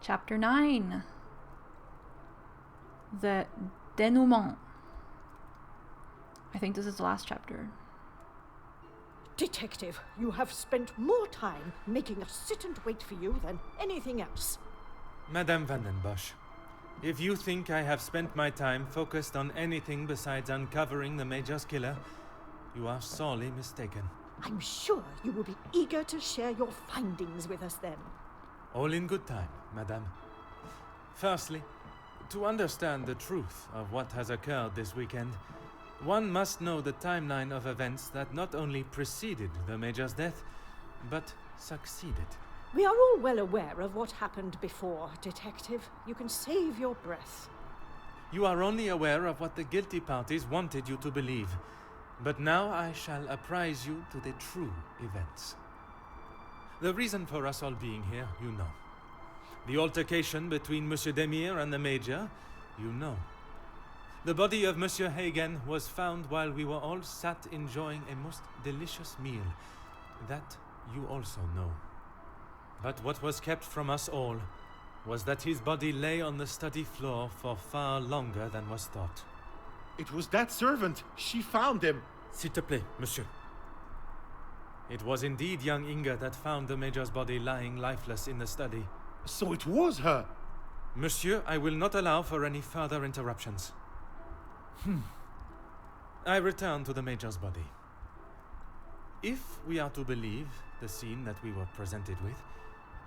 Chapter 9. The Denouement. I think this is the last chapter. Detective, you have spent more time making us sit and wait for you than anything else. Madame Vandenbosch, if you think I have spent my time focused on anything besides uncovering the Major's killer, you are sorely mistaken. I'm sure you will be eager to share your findings with us then. All in good time, Madame. Firstly, to understand the truth of what has occurred this weekend, one must know the timeline of events that not only preceded the Major's death, but succeeded. We are all well aware of what happened before, Detective. You can save your breath. You are only aware of what the guilty parties wanted you to believe. But now I shall apprise you to the true events. The reason for us all being here, you know. The altercation between Monsieur Demire and the Major, you know. The body of Monsieur Hagen was found while we were all sat enjoying a most delicious meal. That you also know. But what was kept from us all was that his body lay on the study floor for far longer than was thought. It was that servant. She found him. S'il te plaît, monsieur. It was indeed young Inga that found the Major's body lying lifeless in the study. So it was her. Monsieur, I will not allow for any further interruptions. I return to the Major's body. If we are to believe the scene that we were presented with,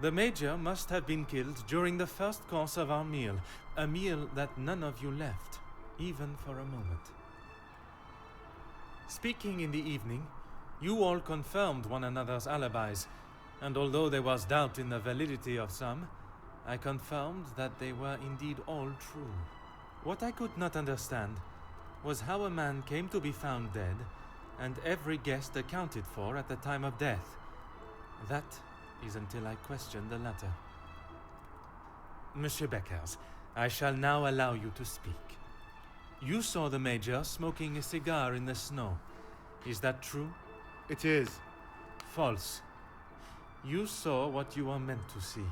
the Major must have been killed during the first course of our meal, a meal that none of you left, even for a moment. Speaking in the evening, you all confirmed one another's alibis, and although there was doubt in the validity of some, I confirmed that they were indeed all true. What I could not understand was how a man came to be found dead, and every guest accounted for at the time of death. That is until I questioned the latter. Monsieur Beckers, I shall now allow you to speak. You saw the Major smoking a cigar in the snow. Is that true? It is. False. You saw what you were meant to see.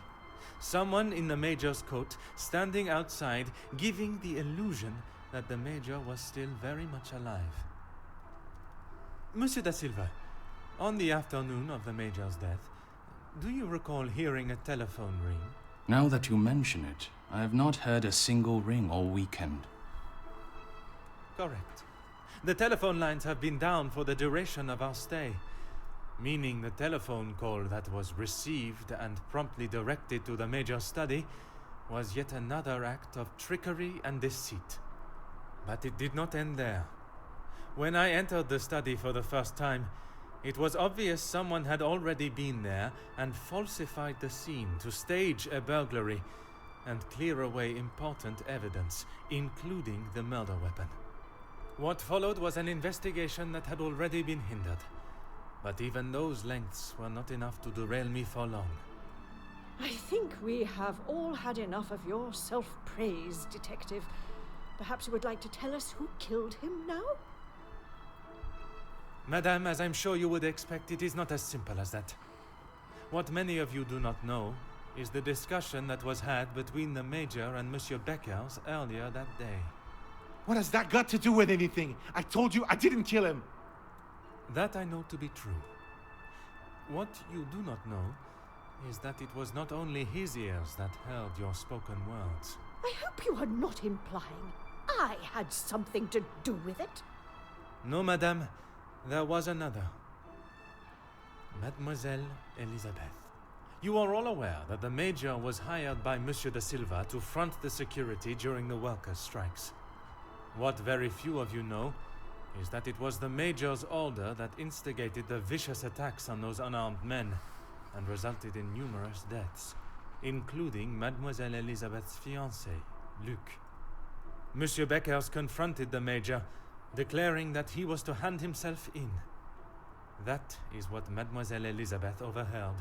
Someone in the Major's coat standing outside, giving the illusion that the Major was still very much alive. Monsieur da Silva, on the afternoon of the Major's death, do you recall hearing a telephone ring? Now that you mention it, I have not heard a single ring all weekend. Correct. The telephone lines have been down for the duration of our stay, meaning the telephone call that was received and promptly directed to the Major's study was yet another act of trickery and deceit. But it did not end there. When I entered the study for the first time, it was obvious someone had already been there and falsified the scene to stage a burglary and clear away important evidence, including the murder weapon. What followed was an investigation that had already been hindered. But even those lengths were not enough to derail me for long. I think we have all had enough of your self-praise, Detective. Perhaps you would like to tell us who killed him now? Madame, as I'm sure you would expect, it is not as simple as that. What many of you do not know is the discussion that was had between the Major and Monsieur Beckers earlier that day. What has that got to do with anything? I told you I didn't kill him. That I know to be true. What you do not know is that it was not only his ears that heard your spoken words. I hope you are not implying I had something to do with it. No, madame. There was another. Mademoiselle Elisabeth. You are all aware that the Major was hired by Monsieur da Silva to front the security during the workers' strikes. What very few of you know is that it was the Major's order that instigated the vicious attacks on those unarmed men and resulted in numerous deaths, including Mademoiselle Elisabeth's fiancé, Luc. Monsieur Beckers confronted the Major, declaring that he was to hand himself in. That is what Mademoiselle Elisabeth overheard.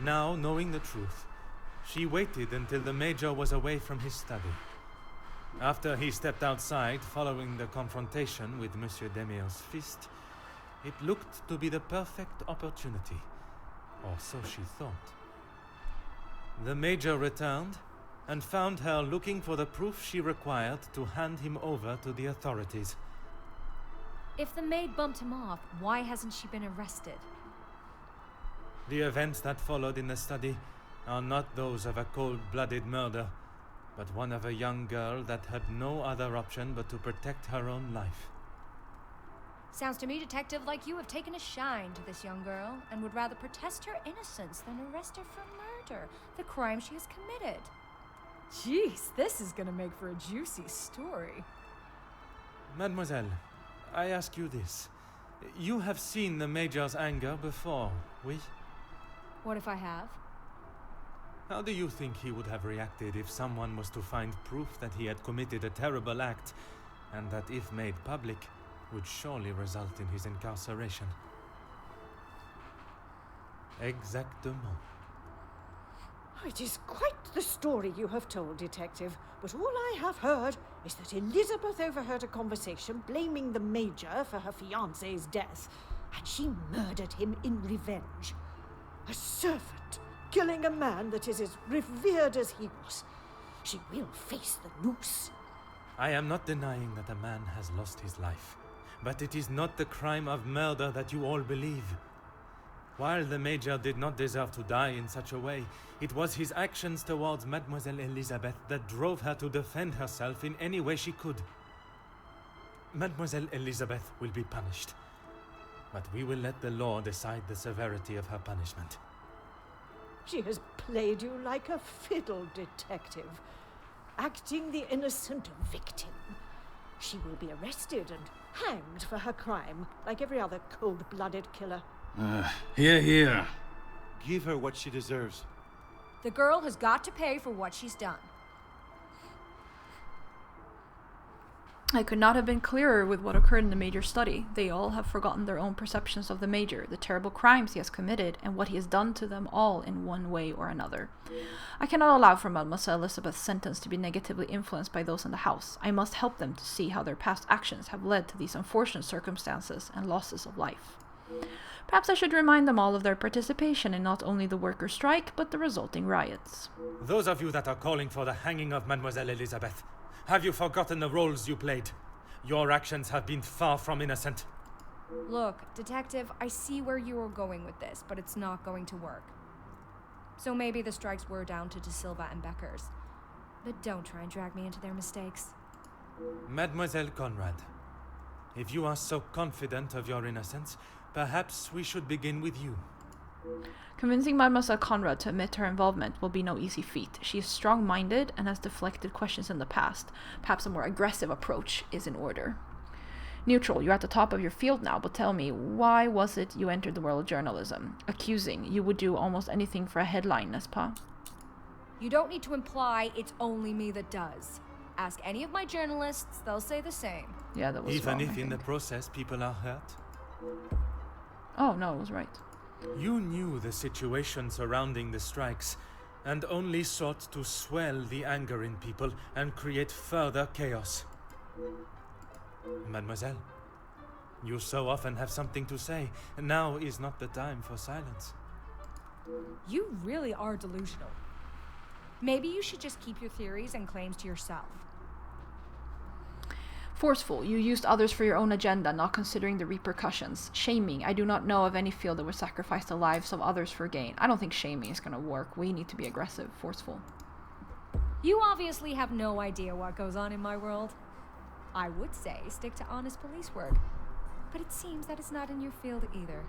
Now, knowing the truth, she waited until the Major was away from his study. After he stepped outside following the confrontation with Monsieur Demire's fist, it looked to be the perfect opportunity, or so she thought. The Major returned and found her looking for the proof she required to hand him over to the authorities. If the maid bumped him off, why hasn't she been arrested? The events that followed in the study are not those of a cold-blooded murder, but one of a young girl that had no other option but to protect her own life. Sounds to me, Detective, like you have taken a shine to this young girl and would rather protest her innocence than arrest her for murder, the crime she has committed. Jeez, this is gonna make for a juicy story. Mademoiselle, I ask you this. You have seen the Major's anger before, oui? What if I have? How do you think he would have reacted if someone was to find proof that he had committed a terrible act, and that if made public, would surely result in his incarceration? Exactement. It is quite the story you have told, Detective, but all I have heard is that Elizabeth overheard a conversation blaming the Major for her fiancé's death, and she murdered him in revenge. A servant killing a man that is as revered as he was. She will face the noose. I am not denying that a man has lost his life, but it is not the crime of murder that you all believe. While the Major did not deserve to die in such a way, it was his actions towards Mademoiselle Elizabeth that drove her to defend herself in any way she could. Mademoiselle Elizabeth will be punished, but we will let the law decide the severity of her punishment. She has played you like a fiddle, Detective, acting the innocent victim. She will be arrested and hanged for her crime, like every other cold-blooded killer. Here. Give her what she deserves. The girl has got to pay for what she's done. I could not have been clearer with what occurred in the Major's study. They all have forgotten their own perceptions of the Major, the terrible crimes he has committed, and what he has done to them all in one way or another. I cannot allow for Mademoiselle Elizabeth's sentence to be negatively influenced by those in the house. I must help them to see how their past actions have led to these unfortunate circumstances and losses of life. Perhaps I should remind them all of their participation in not only the workers' strike, but the resulting riots. Those of you that are calling for the hanging of Mademoiselle Elizabeth, have you forgotten the roles you played? Your actions have been far from innocent. Look, Detective, I see where you are going with this, but it's not going to work. So maybe the strikes were down to De Silva and Beckers. But don't try and drag me into their mistakes. Mademoiselle Conrad, if you are so confident of your innocence, perhaps we should begin with you. Convincing Mademoiselle Conrad to admit her involvement will be no easy feat. She is strong-minded and has deflected questions in the past. Perhaps a more aggressive approach is in order. Neutral, you're at the top of your field now, but tell me, why was it you entered the world of journalism? Accusing, you would do almost anything for a headline, n'est-ce pas? You don't need to imply it's only me that does. Ask any of my journalists, they'll say the same. Yeah, that was Even wrong, if I in the think. process people are hurt? Oh, no, it was right. You knew the situation surrounding the strikes, and only sought to swell the anger in people and create further chaos. Mademoiselle, you so often have something to say, and now is not the time for silence. You really are delusional. Maybe you should just keep your theories and claims to yourself. Forceful, you used others for your own agenda, not considering the repercussions. Shaming, I do not know of any field that would sacrifice the lives of others for gain. I don't think shaming is going to work. We need to be aggressive, forceful. You obviously have no idea what goes on in my world. I would say stick to honest police work, but it seems that it's not in your field either.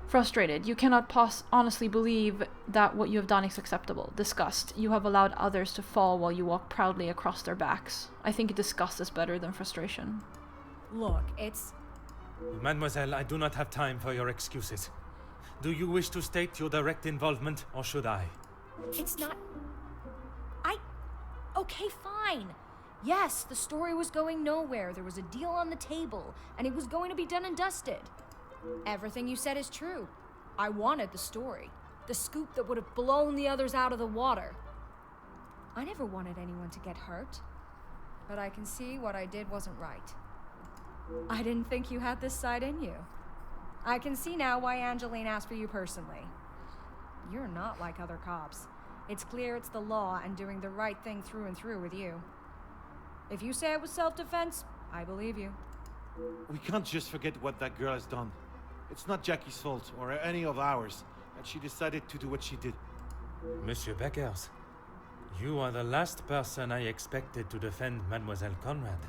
Frustrated, you cannot honestly believe that what you have done is acceptable. Disgust, you have allowed others to fall while you walk proudly across their backs. I think disgust is better than frustration. Look, it's... Mademoiselle, I do not have time for your excuses. Do you wish to state your direct involvement, or should I? It's not... Okay, fine. Yes, the story was going nowhere. There was a deal on the table, and it was going to be done and dusted. Everything you said is true. I wanted the story. The scoop that would have blown the others out of the water. I never wanted anyone to get hurt. But I can see what I did wasn't right. I didn't think you had this side in you. I can see now why Angeline asked for you personally. You're not like other cops. It's clear it's the law and doing the right thing through and through with you. If you say it was self-defense, I believe you. We can't just forget what that girl has done. It's not Jackie's fault, or any of ours, that she decided to do what she did. Monsieur Beckers, you are the last person I expected to defend Mademoiselle Conrad.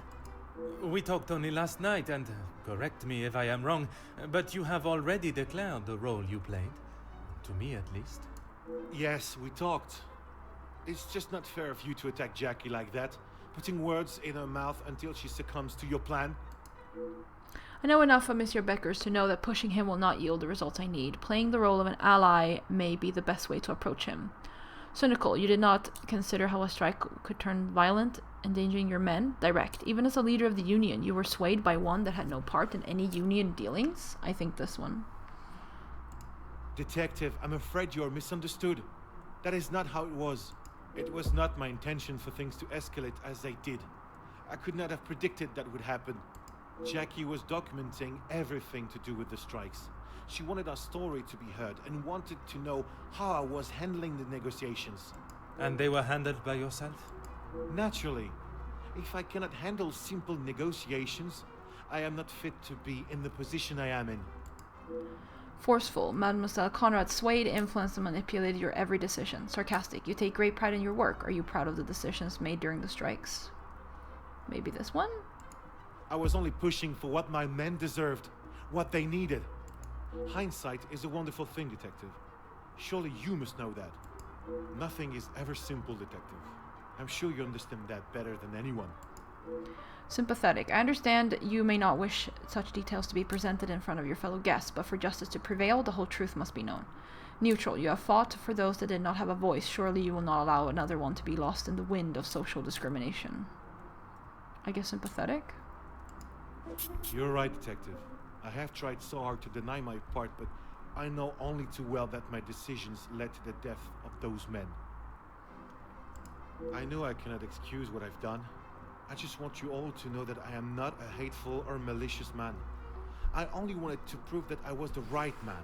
We talked only last night, and correct me if I am wrong, but you have already declared the role you played. To me, at least. Yes, we talked. It's just not fair of you to attack Jackie like that, putting words in her mouth until she succumbs to your plan. I know enough of Monsieur Beckers to know that pushing him will not yield the results I need. Playing the role of an ally may be the best way to approach him. Cynical, you did not consider how a strike could turn violent, endangering your men? Direct, even as a leader of the union, you were swayed by one that had no part in any union dealings? I think this one. Detective, I'm afraid you're misunderstood. That is not how it was. It was not my intention for things to escalate as they did. I could not have predicted that would happen. Jackie was documenting everything to do with the strikes. She wanted our story to be heard and wanted to know how I was handling the negotiations. And they were handled by yourself? Naturally. If I cannot handle simple negotiations, I am not fit to be in the position I am in. Forceful, Mademoiselle Conrad swayed, influenced, and manipulated your every decision. Sarcastic, you take great pride in your work. Are you proud of the decisions made during the strikes? Maybe this one? I was only pushing for what my men deserved, what they needed. Hindsight is a wonderful thing, Detective. Surely you must know that. Nothing is ever simple, Detective. I'm sure you understand that better than anyone. Sympathetic. I understand you may not wish such details to be presented in front of your fellow guests, but for justice to prevail, the whole truth must be known. Neutral. You have fought for those that did not have a voice. Surely you will not allow another one to be lost in the wind of social discrimination. I guess sympathetic? You're right, Detective. I have tried so hard to deny my part, but I know only too well that my decisions led to the death of those men. I know I cannot excuse what I've done. I just want you all to know that I am not a hateful or malicious man. I only wanted to prove that I was the right man.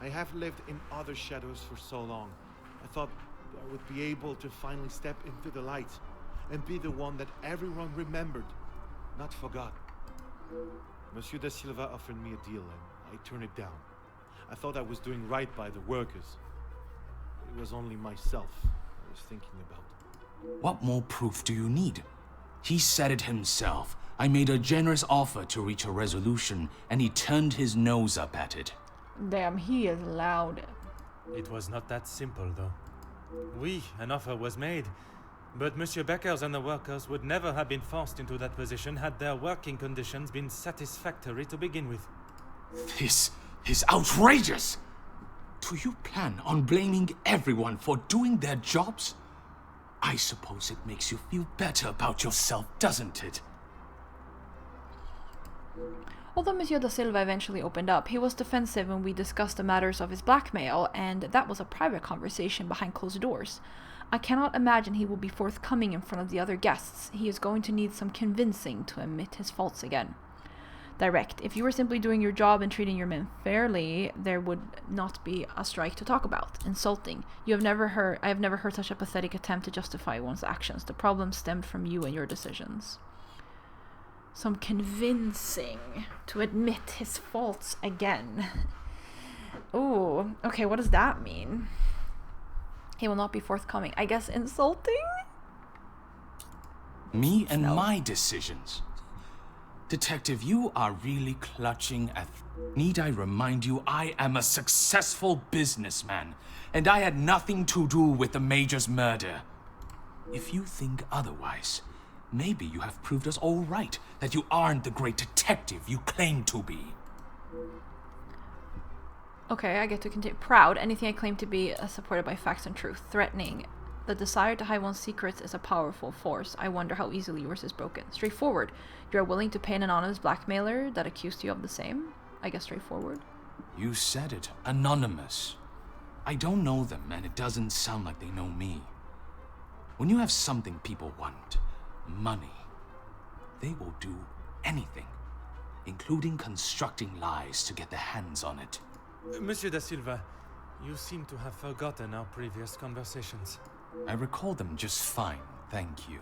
I have lived in other shadows for so long. I thought I would be able to finally step into the light and be the one that everyone remembered, not forgot. Monsieur da Silva offered me a deal and I turned it down. I thought I was doing right by the workers. It was only myself I was thinking about. What more proof do you need? He said it himself. I made a generous offer to reach a resolution, and he turned his nose up at it. Damn, he is loud. It was not that simple, though. An offer was made, but Monsieur Beckers and the workers would never have been forced into that position had their working conditions been satisfactory to begin with. This is outrageous! Do you plan on blaming everyone for doing their jobs? I suppose it makes you feel better about yourself, doesn't it? Although Monsieur da Silva eventually opened up, he was defensive when we discussed the matters of his blackmail, and that was a private conversation behind closed doors. I cannot imagine he will be forthcoming in front of the other guests. He is going to need some convincing to admit his faults again. Direct. If you were simply doing your job and treating your men fairly, there would not be a strike to talk about. Insulting. I have never heard such a pathetic attempt to justify one's actions. The problem stemmed from you and your decisions. Some convincing to admit his faults again. Ooh, okay, what does that mean? He will not be forthcoming. I guess insulting? Me and my decisions. Detective, you are really clutching at... Need I remind you, I am a successful businessman, and I had nothing to do with the Major's murder. If you think otherwise, maybe you have proved us all right, that you aren't the great detective you claim to be. Okay, I get to continue. Proud. Anything I claim to be supported by facts and truth. Threatening. The desire to hide one's secrets is a powerful force. I wonder how easily yours is broken. Straightforward. You are willing to pay an anonymous blackmailer that accused you of the same? I guess straightforward. You said it. Anonymous. I don't know them, and it doesn't sound like they know me. When you have something people want, money, they will do anything, including constructing lies to get their hands on it. Monsieur da Silva, You seem to have forgotten our previous conversations. I recall them just fine, thank you.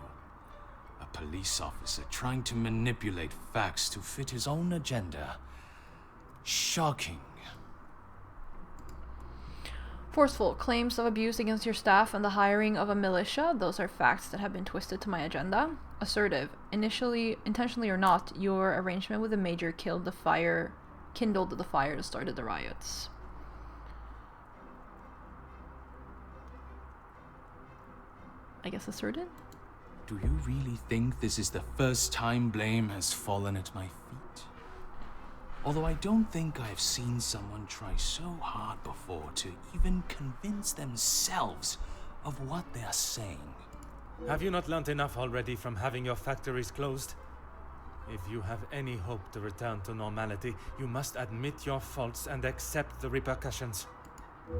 A police officer trying to manipulate facts to fit his own agenda. Shocking. Forceful claims of abuse against your staff and the hiring of a militia. Those are facts that have been twisted to my agenda. Assertive. Intentionally or not, your arrangement with the major kindled the fire that started the riots. I guess assertive? Do you really think this is the first time blame has fallen at my feet? Although I don't think I've seen someone try so hard before to even convince themselves of what they're saying. Have you not learnt enough already from having your factories closed? If you have any hope to return to normality, you must admit your faults and accept the repercussions.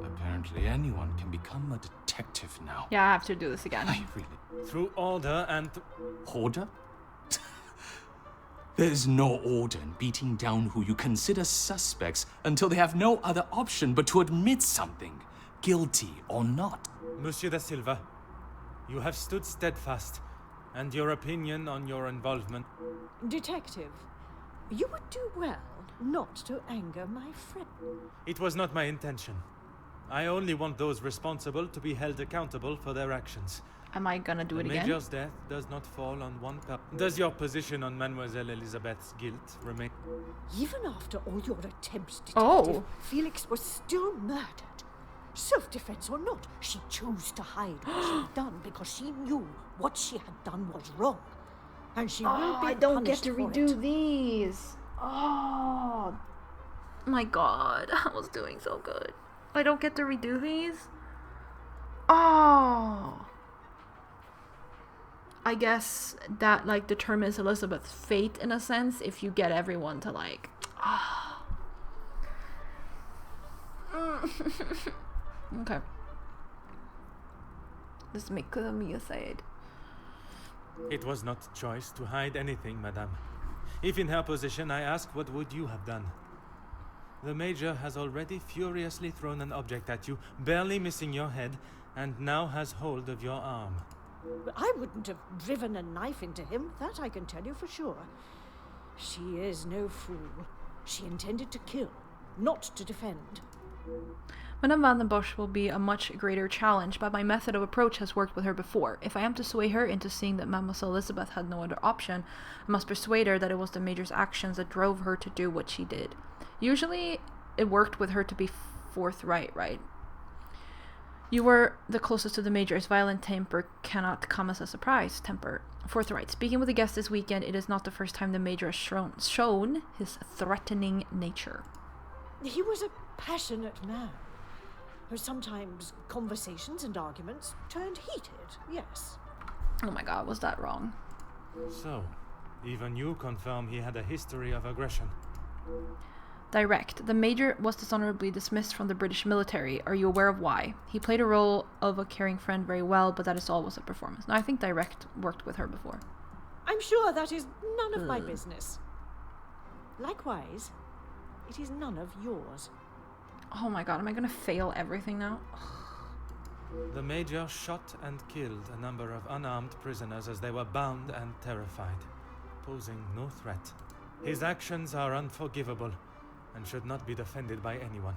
Apparently anyone can become a detective now. Yeah, I have to do this again. I really... Through order and... Order? There's no order in beating down who you consider suspects until they have no other option but to admit something, guilty or not. Monsieur da Silva, you have stood steadfast, and your opinion on your involvement... Detective, you would do well not to anger my friend. It was not my intention. I only want those responsible to be held accountable for their actions. Am I gonna do it The again? Major's death does not fall on one cup. Does your position on Mademoiselle Elizabeth's guilt remain? Even after all your attempts, Detective, Oh. Felix was still murdered. Self-defense or not, she chose to hide what she had done because she knew what she had done was wrong. And she will be I don't get punished to for redo it. these. Oh my god, I was doing so good. I don't get to redo these? Oh. I guess that like determines Elizabeth's fate in a sense if you get everyone to like Okay. Let's make me aside. It was not choice to hide anything, madame. If in her position, I ask, what would you have done? The Major has already furiously thrown an object at you, barely missing your head, and now has hold of your arm. I wouldn't have driven a knife into him, that I can tell you for sure. She is no fool. She intended to kill, not to defend. Madame Van den Bosch will be a much greater challenge, but my method of approach has worked with her before. If I am to sway her into seeing that Mademoiselle Elizabeth had no other option, I must persuade her that it was the Major's actions that drove her to do what she did. Usually, it worked with her to be forthright, right? You were the closest to the Major. His violent temper cannot come as a surprise. Forthright. Speaking with the guest this weekend, it is not the first time the Major has shown his threatening nature. He was a passionate man. Sometimes conversations and arguments turned heated, yes. Oh my god, was that wrong? So, even you confirm he had a history of aggression. Direct. The Major was dishonorably dismissed from the British military. Are you aware of why? He played a role of a caring friend very well, but that is always a performance. Now, I think Direct worked with her before. I'm sure that is none of my business. Likewise, it is none of yours. Oh my god, am I gonna fail everything now? The Major shot and killed a number of unarmed prisoners as they were bound and terrified, posing no threat. His actions are unforgivable and should not be defended by anyone.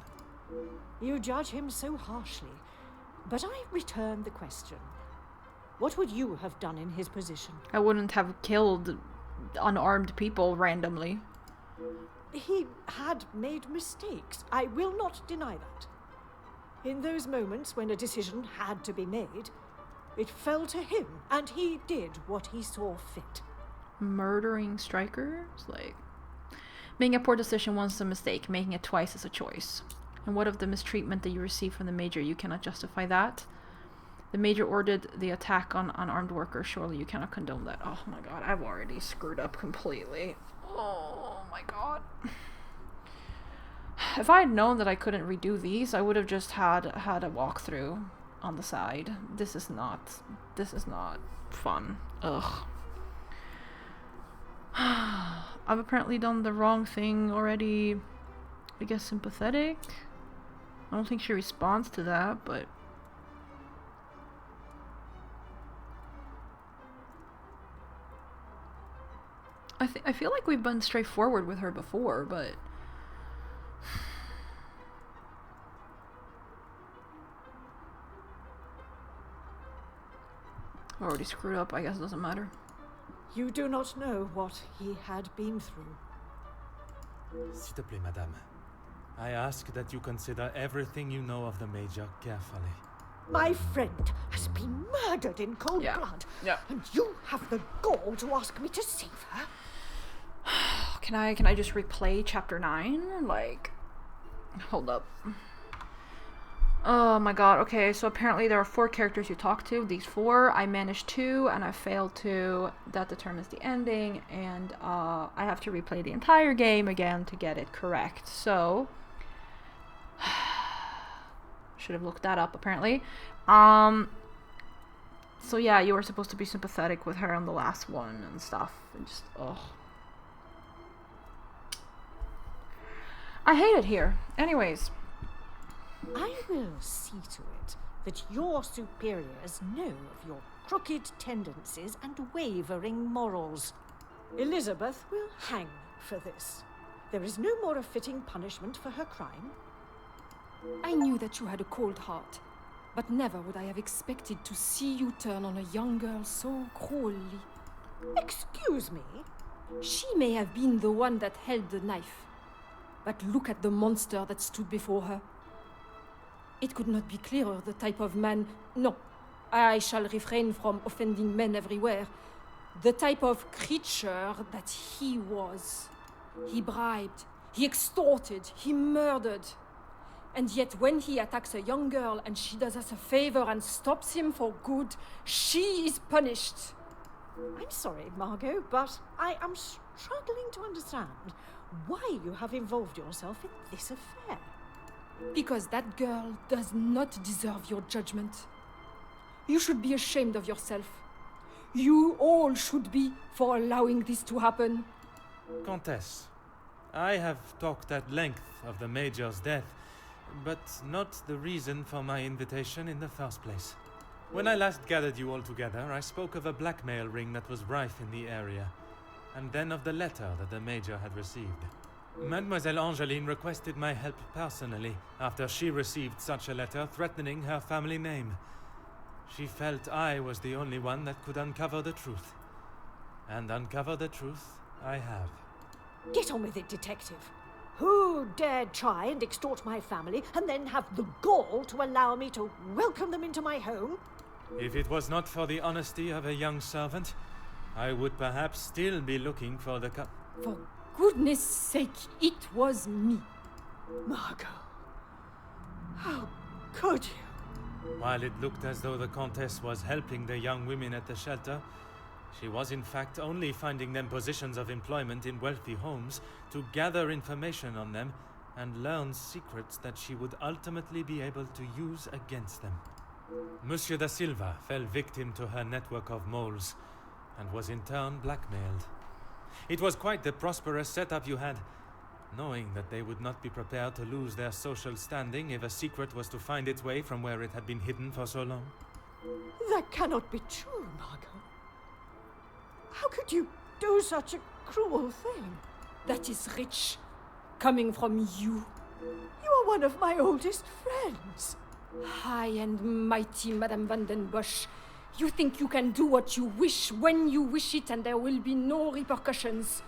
You judge him so harshly, but I return the question. What would you have done in his position? I wouldn't have killed unarmed people randomly. He had made mistakes. I will not deny that. In those moments when a decision had to be made, it fell to him, and he did what he saw fit. Murdering strikers? Like, making a poor decision once is a mistake, making it twice is a choice. And what of the mistreatment that you received from the Major? You cannot justify that. The Major ordered the attack on unarmed workers. Surely you cannot condone that. Oh my god, I've already screwed up completely. Oh my god. If I had known that I couldn't redo these, I would have just had a walkthrough on the side. This is not fun. Ugh. I've apparently done the wrong thing already. I guess sympathetic. I don't think she responds to that, but... I feel like we've been straightforward with her before, but... Already screwed up, I guess it doesn't matter. You do not know what he had been through. S'il te plaît, madame. I ask that you consider everything you know of the Major carefully. My friend has been murdered in cold blood. Yeah. And you have the gall to ask me to save her? Can I just replay chapter 9? Like, hold up. Oh my god, okay, so apparently there are 4 characters you talk to. These 4, I managed 2 and I failed 2. That determines the ending, and I have to replay the entire game again to get it correct. So, should have looked that up apparently. So yeah, you were supposed to be sympathetic with her on the last one and stuff, and just, ugh. I hate it here. Anyways. I will see to it that your superiors know of your crooked tendencies and wavering morals. Elizabeth will hang for this. There is no more a fitting punishment for her crime. I knew that you had a cold heart, but never would I have expected to see you turn on a young girl so cruelly. Excuse me? She may have been the one that held the knife, but look at the monster that stood before her. It could not be clearer the type of man... No, I shall refrain from offending men everywhere. The type of creature that he was. He bribed, he extorted, he murdered. And yet when he attacks a young girl and she does us a favor and stops him for good, she is punished. I'm sorry, Margot, but I am struggling to understand why you have involved yourself in this affair. Because that girl does not deserve your judgment. You should be ashamed of yourself. You all should be for allowing this to happen. Countess, I have talked at length of the Major's death, but not the reason for my invitation in the first place. When I last gathered you all together, I spoke of a blackmail ring that was rife in the area, and then of the letter that the Major had received. Mademoiselle Angeline requested my help personally after she received such a letter threatening her family name. She felt I was the only one that could uncover the truth. And uncover the truth I have. Get on with it, detective. Who dared try and extort my family and then have the gall to allow me to welcome them into my home? If it was not for the honesty of a young servant, I would perhaps still be looking for the For goodness sake, it was me. Margot, how could you? While it looked as though the Countess was helping the young women at the shelter, she was in fact only finding them positions of employment in wealthy homes to gather information on them and learn secrets that she would ultimately be able to use against them. Monsieur da Silva fell victim to her network of moles and was in turn blackmailed. It was quite the prosperous setup you had, knowing that they would not be prepared to lose their social standing if a secret was to find its way from where it had been hidden for so long. That cannot be true, Margot. How could you do such a cruel thing? That is rich, coming from you. You are one of my oldest friends. High and mighty Madame Van den Bosch. You think you can do what you wish when you wish it and there will be no repercussions.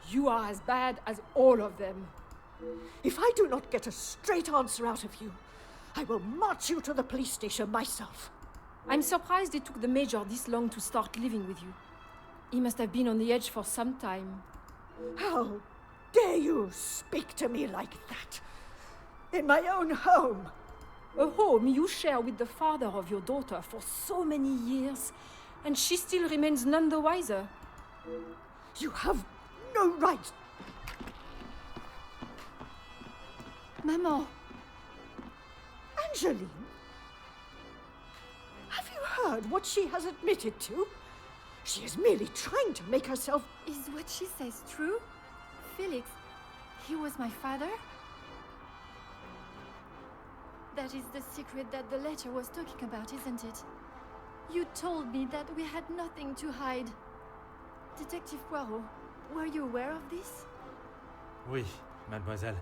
You are as bad as all of them. If I do not get a straight answer out of you, I will march you to the police station myself. I'm surprised it took the Major this long to start living with you. He must have been on the edge for some time. How dare you speak to me like that? In my own home. A home you share with the father of your daughter for so many years, and she still remains none the wiser. You have no right. Maman. Angeline? Have you heard what she has admitted to? She is merely trying to make herself... Is what she says true? Felix, he was my father? That is the secret that the letter was talking about, isn't it? You told me that we had nothing to hide. Detective Poirot, were you aware of this? Oui, mademoiselle.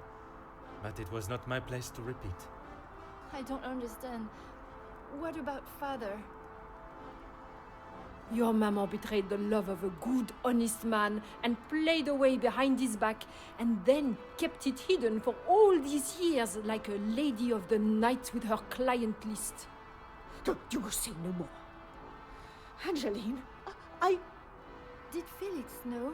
But it was not my place to repeat. I don't understand. What about father? Your maman betrayed the love of a good, honest man and played away behind his back and then kept it hidden for all these years like a lady of the night with her client list. You will say no more. Angeline, I... Did Felix know?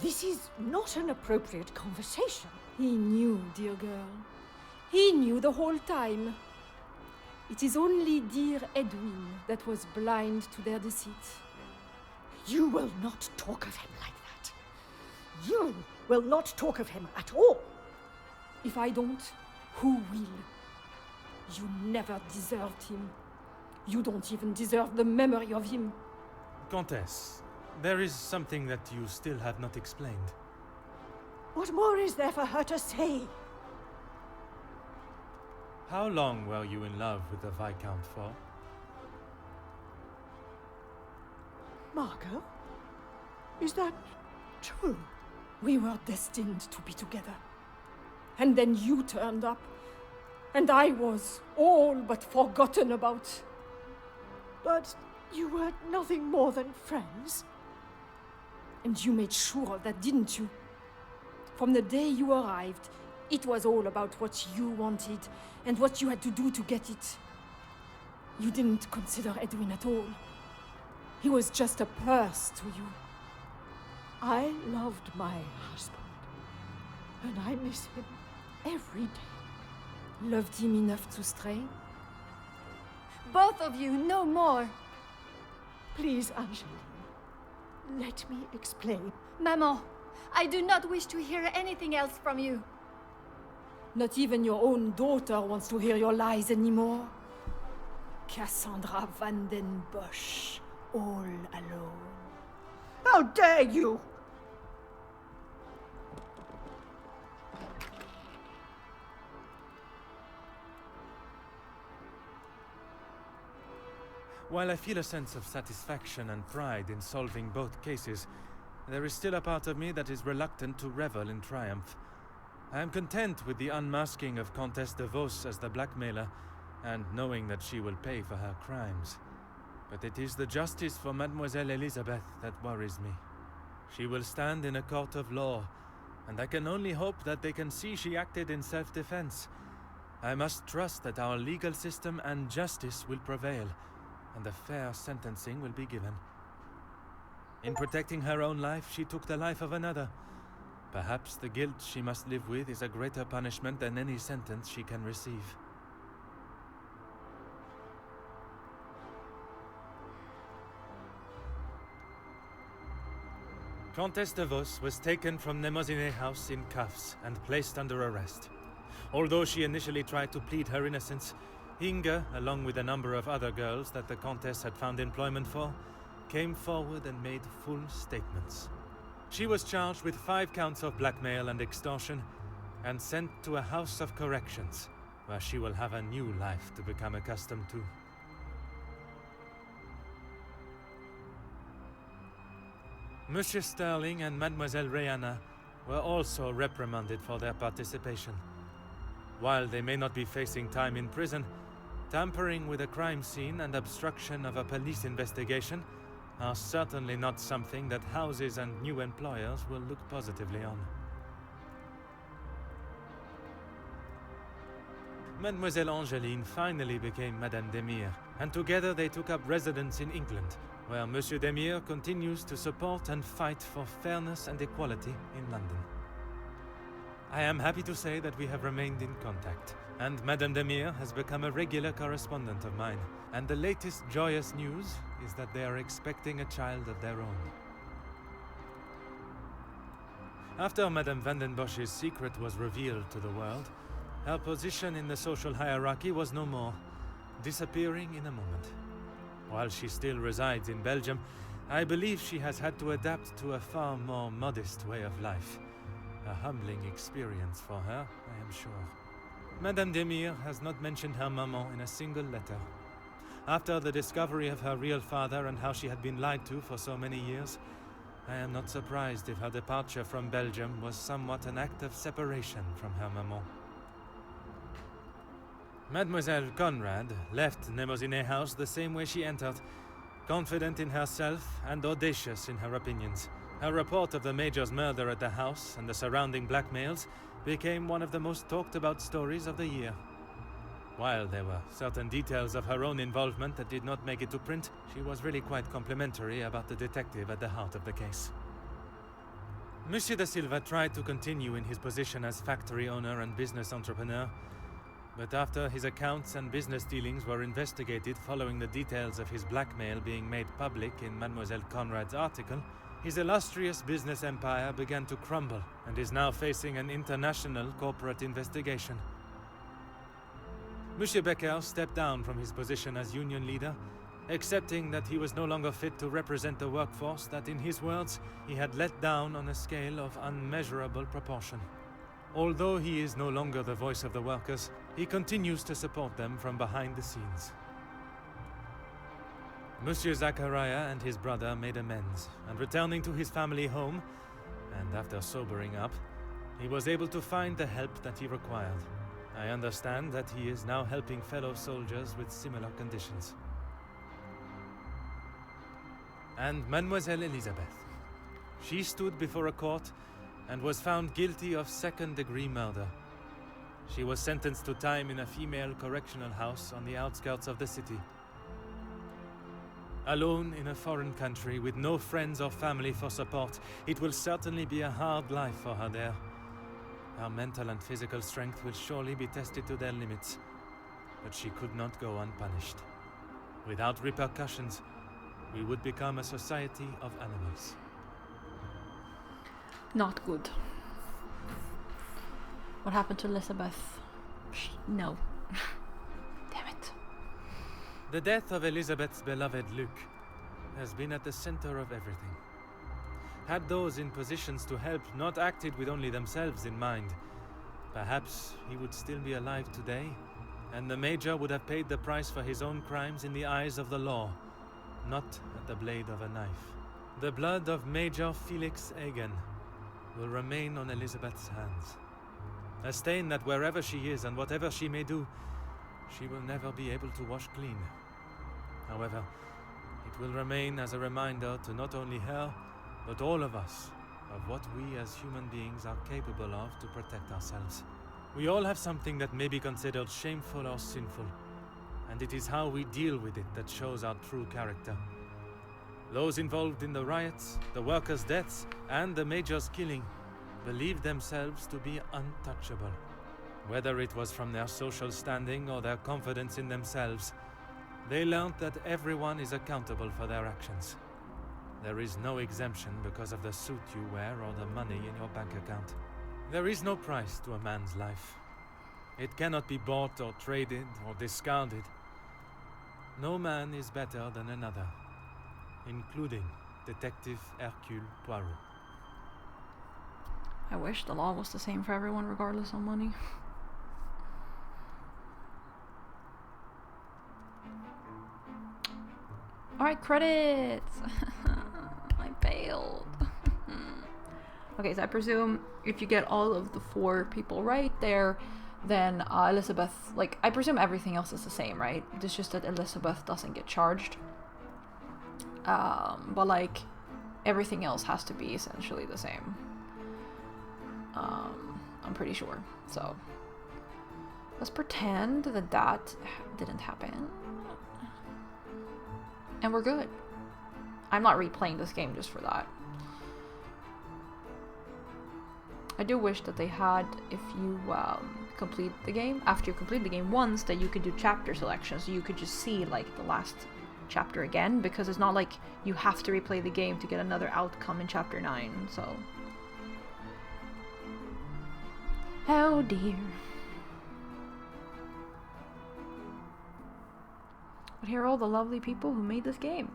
This is not an appropriate conversation. He knew, dear girl. He knew the whole time. It is only dear Edwin that was blind to their deceit. You will not talk of him like that. You will not talk of him at all. If I don't, who will? You never deserved him. You don't even deserve the memory of him. Comtesse, there is something that you still have not explained. What more is there for her to say? How long were you in love with the Viscount for? Margot? Is that true? We were destined to be together. And then you turned up. And I was all but forgotten about. But you were nothing more than friends. And you made sure of that, didn't you? From the day you arrived, it was all about what you wanted and what you had to do to get it. You didn't consider Edwin at all. He was just a purse to you. I loved my husband, and I miss him every day. Loved him enough to stray? Both of you, no more! Please, Angeline, let me explain. Maman, I do not wish to hear anything else from you. Not even your own daughter wants to hear your lies anymore. Cassandra Van den Bosch, all alone. How dare you! While I feel a sense of satisfaction and pride in solving both cases, there is still a part of me that is reluctant to revel in triumph. I am content with the unmasking of Comtesse de Vos as the blackmailer, and knowing that she will pay for her crimes. But it is the justice for Mademoiselle Elizabeth that worries me. She will stand in a court of law, and I can only hope that they can see she acted in self-defense. I must trust that our legal system and justice will prevail, and a fair sentencing will be given. In protecting her own life, she took the life of another. Perhaps the guilt she must live with is a greater punishment than any sentence she can receive. Comtesse de Vos was taken from Nemozinet House in cuffs and placed under arrest. Although she initially tried to plead her innocence, Inge, along with a number of other girls that the Comtesse had found employment for, came forward and made full statements. She was charged with 5 counts of blackmail and extortion and sent to a house of corrections, where she will have a new life to become accustomed to. Monsieur Sterling and Mademoiselle Rihanna were also reprimanded for their participation. While they may not be facing time in prison, tampering with a crime scene and obstruction of a police investigation are certainly not something that houses and new employers will look positively on. Mademoiselle Angeline finally became Madame Demire, and together they took up residence in England, where Monsieur Demire continues to support and fight for fairness and equality in London. I am happy to say that we have remained in contact, and Madame Demire has become a regular correspondent of mine, and the latest joyous news is that they are expecting a child of their own. After Madame Van den Bosch's secret was revealed to the world, her position in the social hierarchy was no more, disappearing in a moment. While she still resides in Belgium, I believe she has had to adapt to a far more modest way of life. A humbling experience for her, I am sure. Madame Demir has not mentioned her maman in a single letter. After the discovery of her real father and how she had been lied to for so many years, I am not surprised if her departure from Belgium was somewhat an act of separation from her maman. Mademoiselle Conrad left Nemoziné House the same way she entered, confident in herself and audacious in her opinions. Her report of the Major's murder at the house and the surrounding blackmails became one of the most talked about stories of the year. While there were certain details of her own involvement that did not make it to print, she was really quite complimentary about the detective at the heart of the case. Monsieur da Silva tried to continue in his position as factory owner and business entrepreneur, but after his accounts and business dealings were investigated following the details of his blackmail being made public in Mademoiselle Conrad's article, his illustrious business empire began to crumble and is now facing an international corporate investigation. Monsieur Becker stepped down from his position as union leader, accepting that he was no longer fit to represent the workforce that, in his words, he had let down on a scale of unmeasurable proportion. Although he is no longer the voice of the workers, he continues to support them from behind the scenes. Monsieur Zachariah and his brother made amends, and returning to his family home, and after sobering up, he was able to find the help that he required. I understand that he is now helping fellow soldiers with similar conditions. And Mademoiselle Elizabeth. She stood before a court and was found guilty of second-degree murder. She was sentenced to time in a female correctional house on the outskirts of the city. Alone in a foreign country with no friends or family for support, it will certainly be a hard life for her there. Her mental and physical strength will surely be tested to their limits, but she could not go unpunished. Without repercussions, we would become a society of animals. Not good. What happened to Elizabeth? No. Damn it. The death of Elizabeth's beloved Luc has been at the center of everything. Had those in positions to help not acted with only themselves in mind, perhaps he would still be alive today, and the Major would have paid the price for his own crimes in the eyes of the law, not at the blade of a knife. The blood of Major Felix Egan will remain on Elizabeth's hands. A stain that wherever she is and whatever she may do, she will never be able to wash clean. However, it will remain as a reminder to not only her, but all of us, of what we as human beings are capable of to protect ourselves. We all have something that may be considered shameful or sinful, and it is how we deal with it that shows our true character. Those involved in the riots, the workers' deaths, and the Major's killing believed themselves to be untouchable. Whether it was from their social standing or their confidence in themselves, they learned that everyone is accountable for their actions. There is no exemption because of the suit you wear or the money in your bank account. There is no price to a man's life. It cannot be bought or traded or discarded. No man is better than another, including Detective Hercule Poirot. I wish the law was the same for everyone regardless of money. Alright, credits! I failed. Okay, so I presume if you get all of the 4 people right there, then Elizabeth, like, I presume everything else is the same, right? It's just that Elizabeth doesn't get charged. But, like, everything else has to be essentially the same. I'm pretty sure. So, let's pretend that that didn't happen. And we're good. I'm not replaying this game just for that. I do wish that they had, if you complete the game, after you complete the game once, that you could do chapter selection, so you could just see like the last chapter again, because it's not like you have to replay the game to get another outcome in chapter 9, so. Oh dear. But here are all the lovely people who made this game.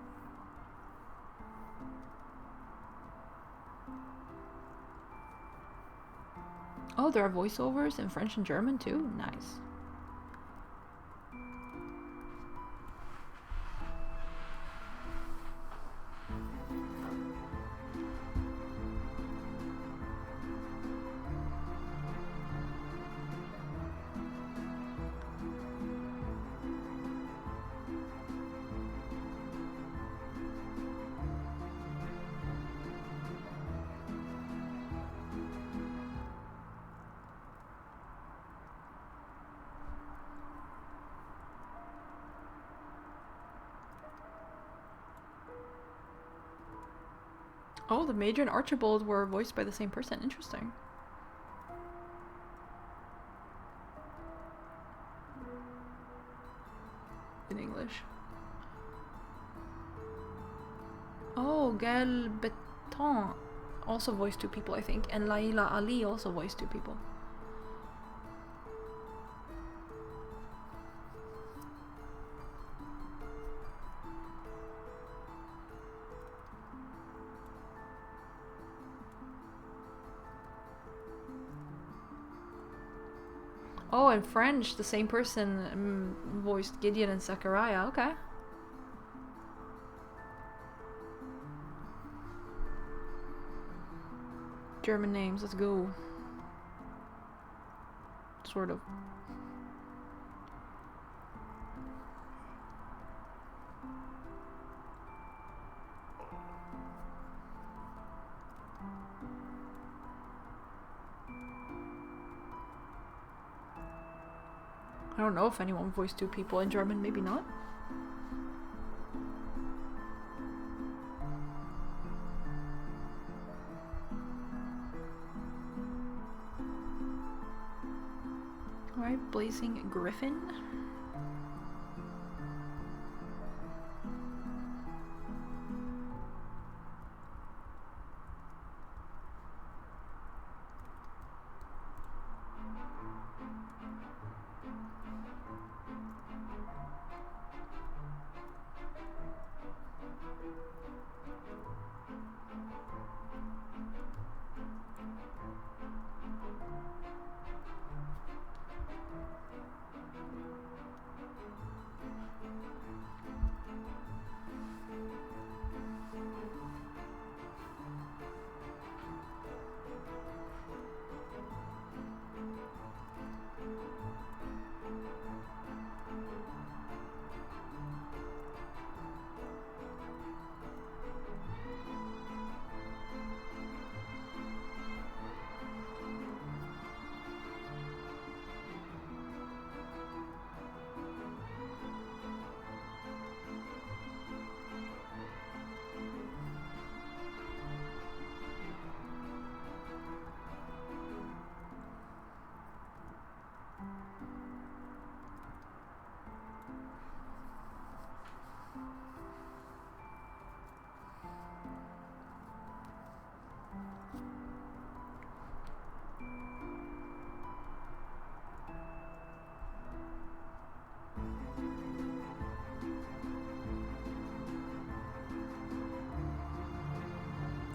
Oh, there are voiceovers in French and German too? Nice. Oh, the Major and Archibald were voiced by the same person. Interesting. In English. Oh, Gail Beton also voiced 2 people, I think. And Laila Ali also voiced 2 people. Oh, in French, the same person voiced Gideon and Zachariah. Okay. German names, let's go. Sort of. I don't know if anyone voiced 2 people in German, maybe not. Alright, Blazing Griffin.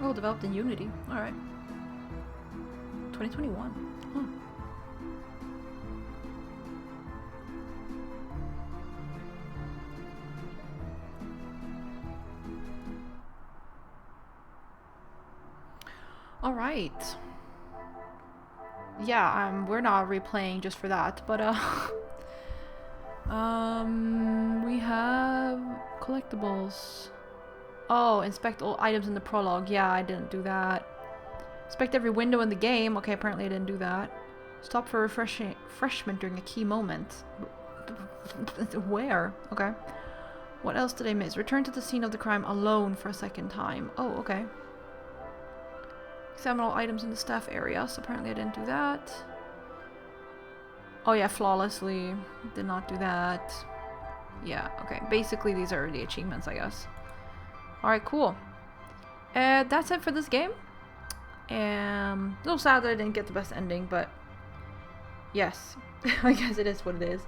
Oh, developed in Unity. Alright. 2021. Huh. Alright. Yeah, we're not replaying just for that, but we have collectibles. Oh, inspect all items in the prologue. Yeah, I didn't do that. Inspect every window in the game. Okay, apparently I didn't do that. Stop for refreshment during a key moment. Where? Okay. What else did I miss? Return to the scene of the crime alone for a second time. Oh, okay. Examine all items in the staff area. So apparently I didn't do that. Oh yeah, flawlessly. Did not do that. Yeah, okay. Basically these are the achievements, I guess. Alright, cool. That's it for this game. A little sad that I didn't get the best ending, but yes, I guess it is what it is.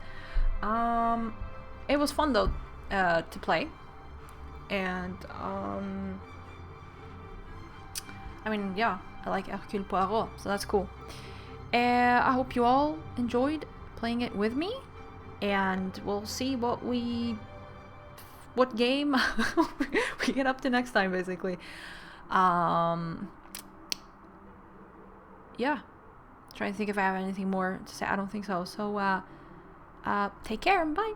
It was fun though to play, and I mean, yeah, I like Hercule Poirot, so that's cool. I hope you all enjoyed playing it with me, and we'll see what game we get up to next time, basically. Yeah, trying to think if I have anything more to say. I don't think so. So take care and bye.